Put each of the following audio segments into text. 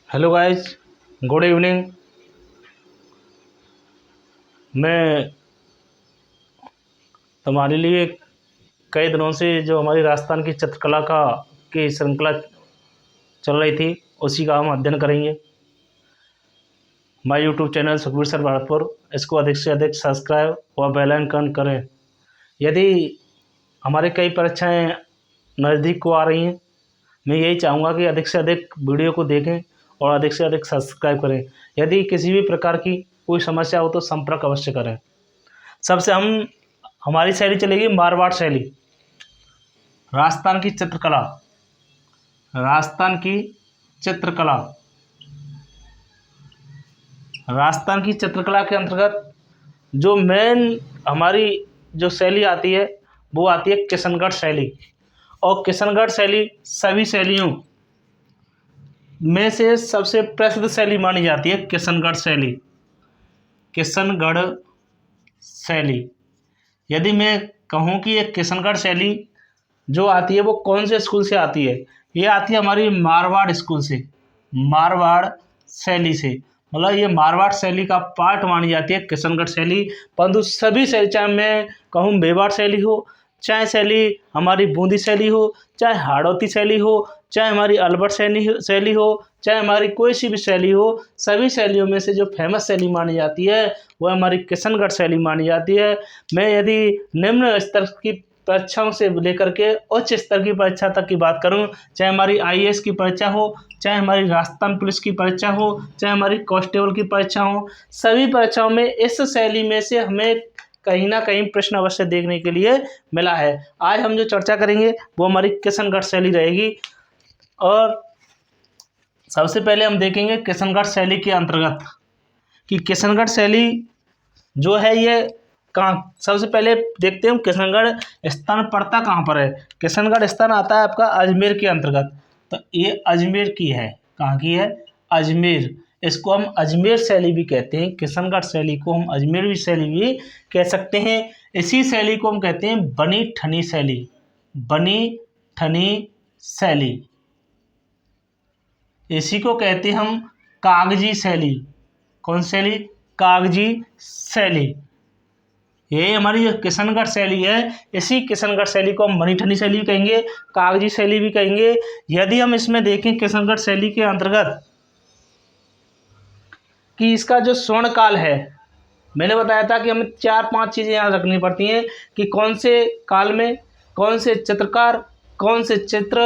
Hello guys, good evening. मैं तुम्हारे लिए कई दिनों से जो हमारी राजस्थान की चित्रकला की श्रृंखला चल रही थी, उसी का हम अध्ययन करेंगे। My YouTube channel Sukhbir sir Bharatpur, इसको अधिक से अधिक सब्सक्राइब और बेल आइकन करें। यदि हमारे कई परीक्षाएं नज़दीक को आ रही हैं, मैं यही चाहूँगा कि अधिक से अधिक वीडियो को देखें और अधिक से अधिक सब्सक्राइब करें। यदि किसी भी प्रकार की कोई समस्या हो तो संपर्क अवश्य करें। सबसे हमारी शैली चलेगी मारवाड़ शैली। राजस्थान की चित्रकला, राजस्थान की चित्रकला, राजस्थान की चित्रकला के अंतर्गत जो मेन हमारी जो शैली आती है वो आती है किशनगढ़ शैली। और किशनगढ़ शैली सभी शैलियों में से सबसे प्रसिद्ध शैली मानी जाती है किशनगढ़ शैली। किशनगढ़ शैली, यदि मैं कहूँ कि ये किशनगढ़ शैली जो आती है वो कौन से स्कूल से आती है, ये आती है हमारी मारवाड़ स्कूल से, मारवाड़ शैली से। मतलब ये मारवाड़ शैली का पार्ट मानी जाती है किशनगढ़ शैली। परंतु सभी शैली, चाहे मैं कहूँ मेवाड़ शैली हो, चाहे शैली हमारी बूंदी शैली हो, चाहे हाड़ौती शैली हो, चाहे हमारी अलवर शैली हो, चाहे हमारी कोई सी भी शैली हो, सभी शैलियों में से जो फेमस शैली मानी जाती है वह हमारी किशनगढ़ शैली मानी जाती है। मैं यदि निम्न स्तर की परीक्षाओं से लेकर के उच्च स्तर की परीक्षा तक की बात करूं, चाहे हमारी आईएएस की परीक्षा हो, चाहे हमारी राजस्थान पुलिस की परीक्षा हो, चाहे हमारी कांस्टेबल की परीक्षा हो, सभी परीक्षाओं में इस शैली में से हमें कहीं ना कहीं प्रश्न अवश्य देखने के लिए मिला है। आज हम जो चर्चा करेंगे वो हमारी किशनगढ़ शैली रहेगी। और सबसे पहले हम देखेंगे किशनगढ़ शैली के अंतर्गत कि किशनगढ़ शैली जो है ये कहाँ, सबसे पहले देखते हैं किशनगढ़ स्थान पड़ता कहाँ पर है। किशनगढ़ स्थान आता है आपका अजमेर के अंतर्गत। तो ये अजमेर की है, कहाँ की है, अजमेर। इसको हम अजमेर शैली भी कहते हैं, किशनगढ़ शैली को हम अजमेर शैली भी कह सकते हैं। इसी शैली को हम कहते हैं बनी ठनी शैली, बनी ठनी शैली। इसी को कहते हैं हम कागजी शैली। कौन शैली, कागजी शैली। ये हमारी जो किशनगढ़ शैली है, इसी किशनगढ़ शैली को हम बनी ठनी शैली भी कहेंगे, कागजी शैली भी कहेंगे। यदि हम इसमें देखें किशनगढ़ शैली के अंतर्गत कि इसका जो स्वर्ण काल है, मैंने बताया था कि हमें 4-5 चीज़ें याद रखनी पड़ती हैं कि कौन से काल में कौन से चित्रकार, कौन से चित्र,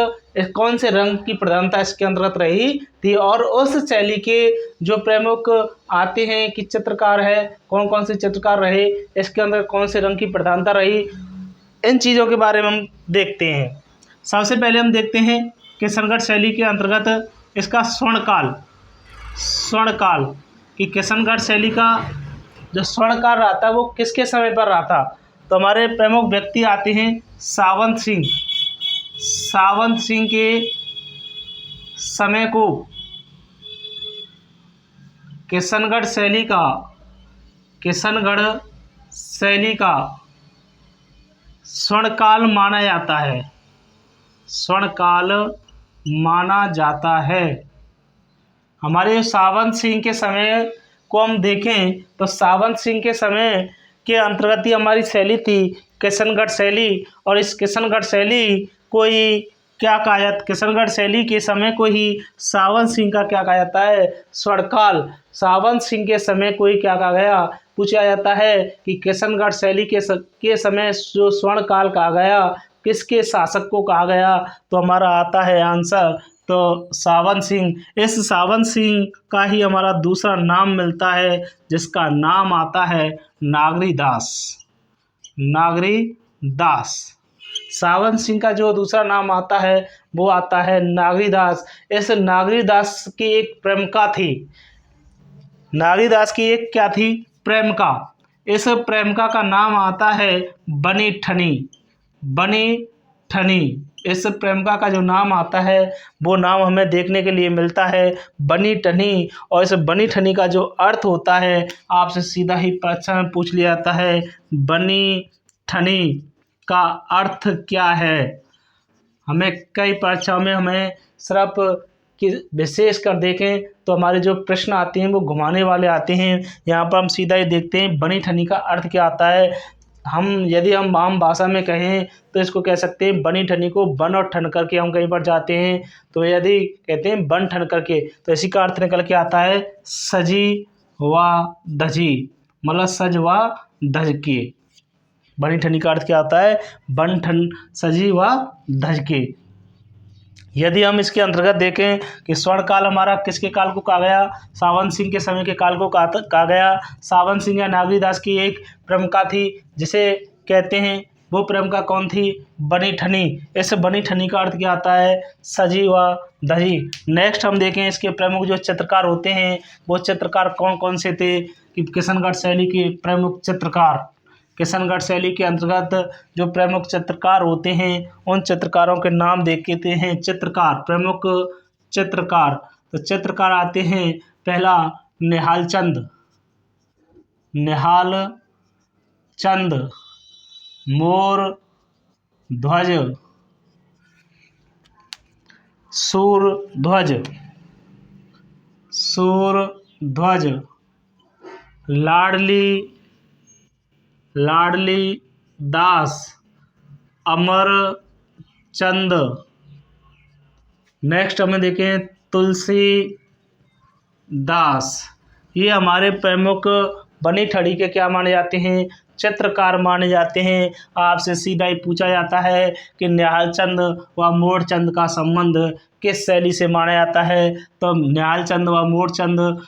कौन से रंग की प्रधानता इसके अंतर्गत रही थी, और उस शैली के जो प्रमुख आते हैं कि चित्रकार है, कौन कौन से चित्रकार रहे, इसके अंदर कौन से रंग की प्रधानता रही, इन चीज़ों के बारे में हम देखते हैं। सबसे पहले हम देखते हैं किशनगढ़ शैली के अंतर्गत इसका स्वर्णकाल। स्वर्णकाल कि किशनगढ़ शैली का जो स्वर्णकाल रहा था वो किसके समय पर रहा था, तो हमारे प्रमुख व्यक्ति आते हैं सावंत सिंह। सावंत सिंह के समय को किशनगढ़ शैली का, किशनगढ़ शैली का स्वर्णकाल माना जाता है, स्वर्णकाल माना जाता है। हमारे सावंत सिंह के समय को हम देखें तो सावंत सिंह के समय के अंतर्गत ही हमारी शैली थी किशनगढ़ शैली। और इस किशनगढ़ शैली को ही क्या कहा जाता, किशनगढ़ शैली के समय को ही सावंत सिंह का क्या कहा जाता है, स्वर्णकाल। सावंत सिंह के समय को ही क्या कहा गया, पूछा जाता है कि किशनगढ़ शैली के समय जो स्वर्णकाल कहा गया किसके शासक को कहा गया, तो हमारा आता है आंसर तो सावंत सिंह। इस सावंत सिंह का ही हमारा दूसरा नाम मिलता है जिसका नाम आता है नागरी दास। नागरी दास, सावंत सिंह का जो दूसरा नाम आता है वो आता है नागरी दास। इस नागरी दास की एक प्रेमिका थी, नागरी दास की एक क्या थी, प्रेमिका। इस प्रेमिका का नाम आता है बनी ठनी। बनी ठनी, इस प्रेमिका का जो नाम आता है वो नाम हमें देखने के लिए मिलता है बनी ठनी। और इस बनी ठनी का जो अर्थ होता है आपसे सीधा ही परीक्षा में पूछ लिया जाता है, बनी ठनी का अर्थ क्या है। हमें कई परीक्षाओं में हमें सिर्फ कि विशेष कर देखें तो हमारे जो प्रश्न आते हैं वो घुमाने वाले आते हैं। यहाँ पर हम सीधा ही देखते हैं बनी ठनी का अर्थ क्या आता है। यदि हम आम भाषा में कहें तो इसको कह सकते हैं बनी ठनी को बन और ठन करके हम कहीं पर जाते हैं तो यदि कहते हैं बन ठन करके तो इसी का अर्थ निकल के आता है सजी व धजी, मतलब सज व धज के। बनी ठनी का अर्थ क्या आता है, बन ठन सजी व धज के। यदि हम इसके अंतर्गत देखें कि स्वर्ण काल हमारा किसके काल को कहा गया, सावन सिंह के समय के काल को कहा गया। सावन सिंह या नागरीदास की एक प्रेमिका थी जिसे कहते हैं, वो प्रेमिका कौन थी, बनी ठनी। इस बनी ठनी का अर्थ क्या आता है, सजी व धजी। नेक्स्ट हम देखें इसके प्रमुख जो चित्रकार होते हैं वो चित्रकार कौन कौन से थे, कि किशनगढ़ शैली के प्रमुख चित्रकार। किशनगढ़ शैली के अंतर्गत जो प्रमुख चित्रकार होते हैं उन चित्रकारों के नाम देखते हैं। चित्रकार, प्रमुख चित्रकार, तो चित्रकार आते हैं, पहला निहाल चंद, निहाल चंद, मोर ध्वज, सूरध्वज, सूरध्वज, लाडली, लाडली दास, अमर चंद। नेक्स्ट हमें देखें तुलसी दास। ये हमारे प्रमुख बनी ठनी के क्या माने जाते हैं, चित्रकार माने जाते हैं। आपसे सीधा ही पूछा जाता है कि निहाल चंद व मोरचंद का संबंध किस शैली से माना जाता है, तो निहाल चंद व मोरचंद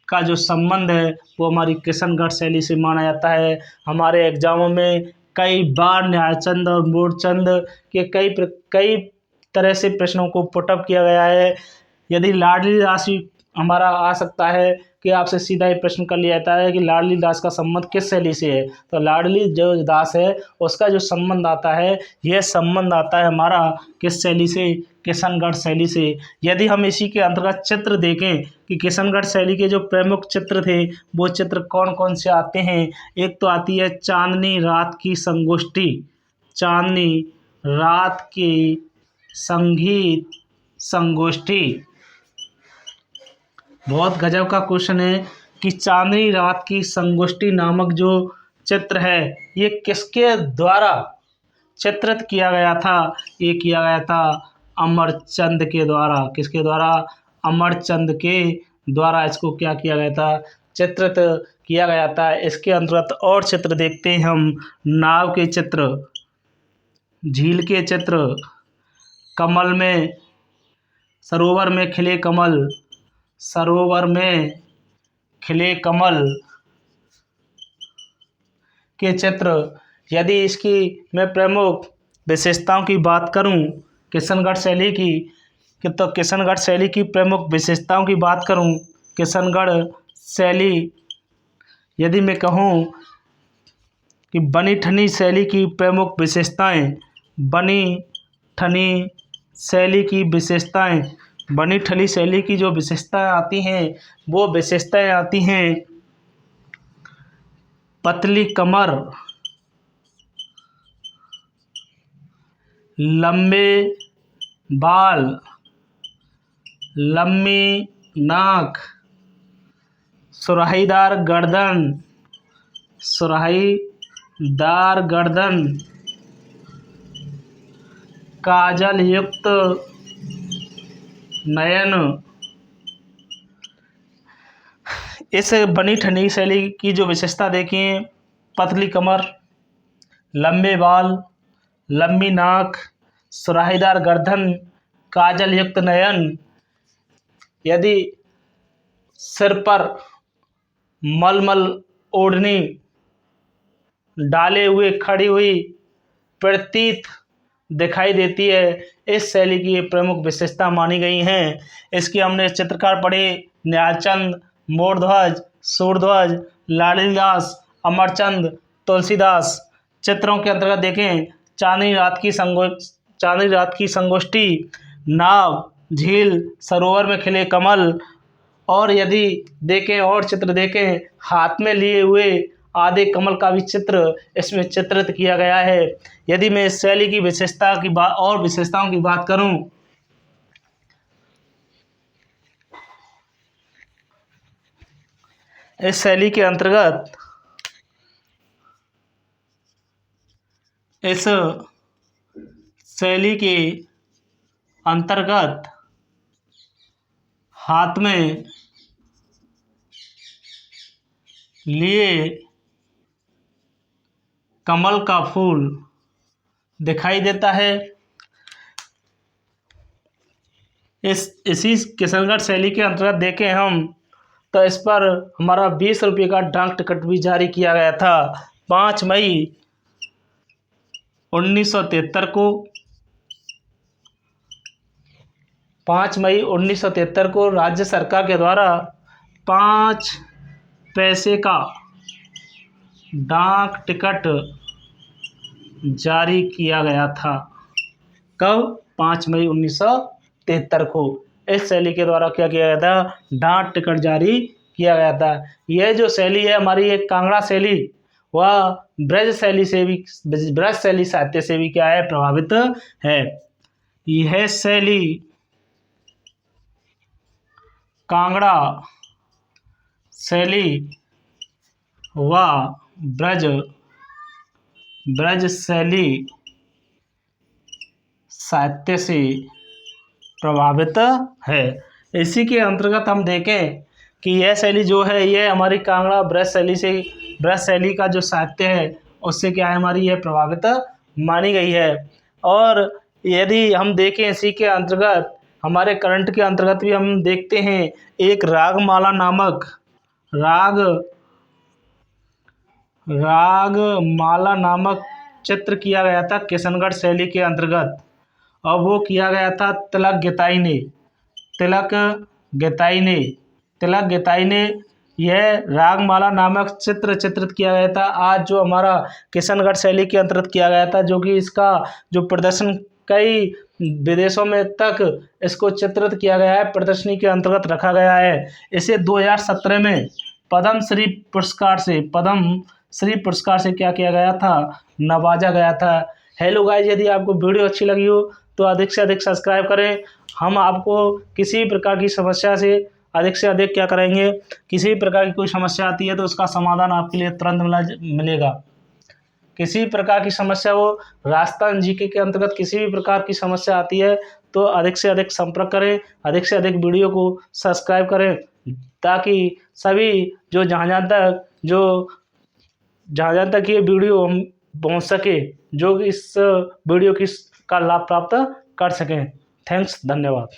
का जो संबंध है वो हमारी किशनगढ़ शैली से माना जाता है। हमारे एग्जामों में कई बार निहालचंद और मोरचंद के कई तरह से प्रश्नों को पुटअप किया गया है। यदि लाडली दास हमारा आ सकता है कि आपसे सीधा ही प्रश्न कर लिया जाता है कि लाडली दास का संबंध किस शैली से है, तो लाडली जो दास है उसका जो संबंध आता है, यह संबंध आता है हमारा किस शैली से, किशनगढ़ शैली से। यदि हम इसी के अंतर्गत चित्र देखें कि किशनगढ़ शैली के जो प्रमुख चित्र थे वो चित्र कौन कौन से आते हैं, एक तो आती है चांदनी रात की संगोष्ठी, चांदनी रात की संगीत संगोष्ठी। बहुत गजब का क्वेश्चन है कि चांदनी रात की संगोष्ठी नामक जो चित्र है ये किसके द्वारा चित्रित किया गया था, ये किया गया था अमरचंद के द्वारा। किसके द्वारा, अमरचंद के द्वारा इसको क्या किया गया था, चित्रित किया गया था। इसके अंतर्गत और चित्र देखते हैं हम, नाव के चित्र, झील के चित्र, कमल में, सरोवर में खिले कमल, सरोवर में खिले कमल के चित्र। यदि इसकी मैं प्रमुख विशेषताओं की बात करूं किशनगढ़ शैली की, तो किशनगढ़ शैली की प्रमुख विशेषताओं की बात करूं, किशनगढ़ शैली यदि मैं कहूं कि बनी ठनी शैली की प्रमुख विशेषताएं, बनी ठनी शैली की विशेषताएं, बनी ठनी शैली की जो विशेषताएं आती हैं वो विशेषताएं आती हैं पतली कमर, लंबे बाल, लंबी नाक, सुराहीदार गर्दन, सुराहीदार गर्दन, काजल युक्त नयन। इस बनी ठनी शैली की जो विशेषता देखिए, पतली कमर, लंबे बाल, लंबी नाक, सुराहीदार गर्दन, काजल युक्त नयन। यदि सिर पर मलमल ओढ़नी डाले हुए खड़ी हुई प्रतीत दिखाई देती है, इस शैली की ये प्रमुख विशेषता मानी गई हैं। इसके हमने चित्रकार पढ़े, निहालचंद, मोरध्वज, सूरध्वज, लाडली दास, अमरचंद, तुलसीदास। चित्रों के अंतर्गत देखें, चांदनी रात की संगोष्ठी, नाव, झील, सरोवर में खिले कमल। और यदि देखें और चित्र देखें, हाथ में लिए हुए आधे कमल का भी चित्र इसमें चित्रित किया गया है। यदि मैं इस शैली की विशेषता की बात और विशेषताओं की बात करूं इस शैली के अंतर्गत हाथ में लिए कमल का फूल दिखाई देता है। इसी किशनगढ़ शैली के अंतर्गत देखें हम तो इस पर हमारा 20 रुपये का डाक टिकट भी जारी किया गया था 5 मई 1973 को। 5 मई 1973 को राज्य सरकार के द्वारा 5 पैसे का डाक टिकट जारी किया गया था। कब? 5 मई 1973 को इस शैली के द्वारा क्या किया गया था? डाक टिकट जारी किया गया था। यह जो शैली है हमारी, एक कांगड़ा शैली, वह ब्रज शैली साहित्य से भी क्या है? प्रभावित है। यह शैली कांगड़ा शैली व ब्रज शैली साहित्य से प्रभावित है। इसी के अंतर्गत हम देखें कि यह शैली जो है यह हमारी कांगड़ा ब्रज शैली का जो साहित्य है उससे क्या है? हमारी यह प्रभावित मानी गई है। और यदि हम देखें इसी के अंतर्गत हमारे करंट के अंतर्गत भी हम देखते हैं, एक रागमाला नामक चित्र किया गया था किशनगढ़ शैली के अंतर्गत, और वो किया गया था तिलक गीताई ने यह रागमाला नामक चित्र चित्रित किया गया था। आज जो हमारा किशनगढ़ शैली के अंतर्गत किया गया था, जो कि इसका जो प्रदर्शन कई विदेशों में तक इसको चित्रित किया गया है, प्रदर्शनी के अंतर्गत रखा गया है। इसे 2017 में पद्म श्री पुरस्कार से क्या किया गया था? नवाजा गया था। हेलो गाइस, यदि आपको वीडियो अच्छी लगी हो तो अधिक से अधिक सब्सक्राइब करें। हम आपको किसी प्रकार की समस्या से अधिक क्या करेंगे, किसी प्रकार की कोई समस्या आती है तो उसका समाधान आपके लिए तुरंत मिलेगा। किसी प्रकार की समस्या हो, राजस्थान जीके के अंतर्गत किसी भी प्रकार की समस्या आती है तो अधिक से अधिक संपर्क करें, अधिक से अधिक वीडियो को सब्सक्राइब करें, ताकि सभी जहाँ तक ये वीडियो हम पहुँच सके, जो इस वीडियो का लाभ प्राप्त कर सकें। थैंक्स, धन्यवाद।